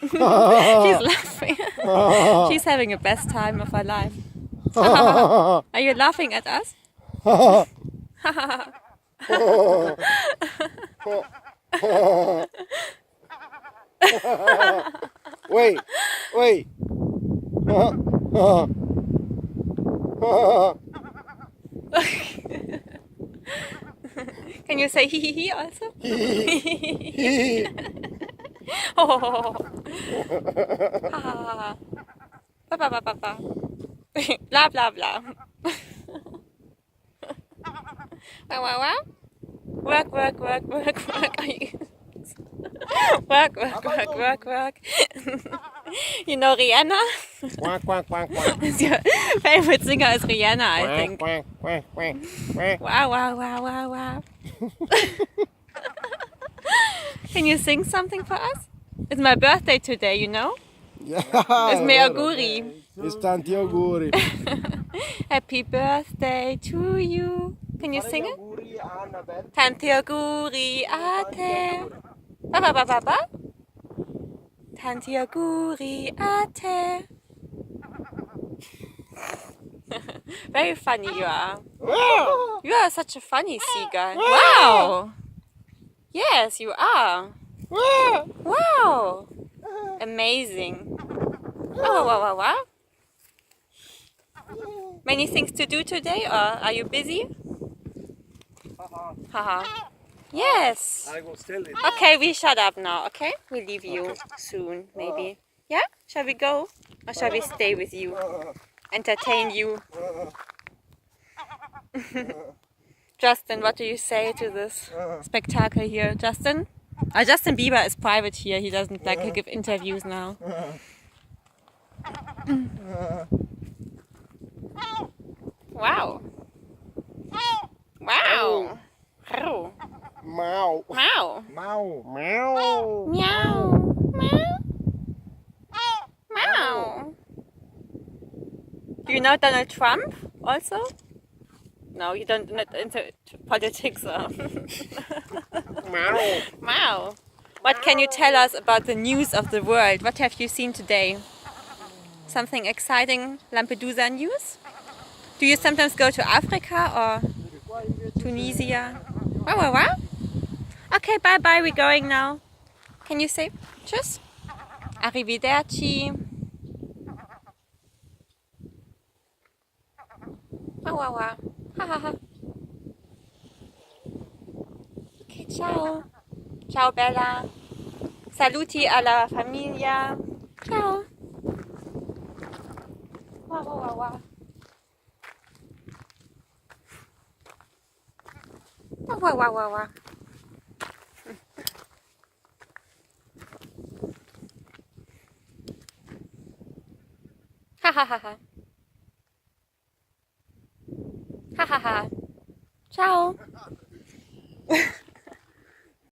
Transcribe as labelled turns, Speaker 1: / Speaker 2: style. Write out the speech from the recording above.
Speaker 1: She's laughing. She's having the best time of her life. Are you laughing at us?
Speaker 2: Wait, wait.
Speaker 1: Can you say hee hee hee also? Oh. Ba ba ba ba ba. Blah blah blah. Wow wow wow. Work work work work work. Work work work work work. You know Rihanna?
Speaker 2: Quack, quack, quack, quack.
Speaker 1: Your favorite singer is Rihanna, I
Speaker 2: Quack,
Speaker 1: think.
Speaker 2: quack, quack, quack, quack.
Speaker 1: Wow wow wow wow wow. Can you sing something for us? It's my birthday today, you know? It's mi auguri.
Speaker 2: It's tanti auguri.
Speaker 1: Happy birthday to you. Can you sing it? Tanti auguri a te. Ba ba ba ba ba. Tanti auguri a te. Very funny you are. You are such a funny seagull. Wow. Yes, you are. Wow. Amazing. Wow, wow, wow, wow. Many things to do today, or are you busy? Haha. Yes.
Speaker 2: I will still it.
Speaker 1: Okay, we shut up now, okay? We leave you soon, maybe. Yeah? Shall we go? Or shall we stay with you? Entertain you? Justin, what do you say to this spectacle here? Justin? Justin Bieber is private here. He doesn't like to give interviews now. Wow. Wow. Meow.
Speaker 2: Meow.
Speaker 1: Meow.
Speaker 2: Meow. Meow.
Speaker 1: Meow. Meow. Meow. Do you know Donald Trump also? No, you don't not into politics.
Speaker 2: Meow.
Speaker 1: Wow. What can you tell us about the news of the world? What have you seen today? Something exciting Lampedusa news? Do you sometimes go to Africa or Tunisia? Wow, wow, wow. Okay, bye bye, we're going now. Can you say tschüss? Arrivederci. Wow, wow, wow. Ha ha ha. Okay, ciao. Ciao Bella. Saluti alla famiglia. Ciao. Wow, wow, wow, wow. Wow, wow, wow, wow. Ha ha ha ha. Ha ha ha. Ciao.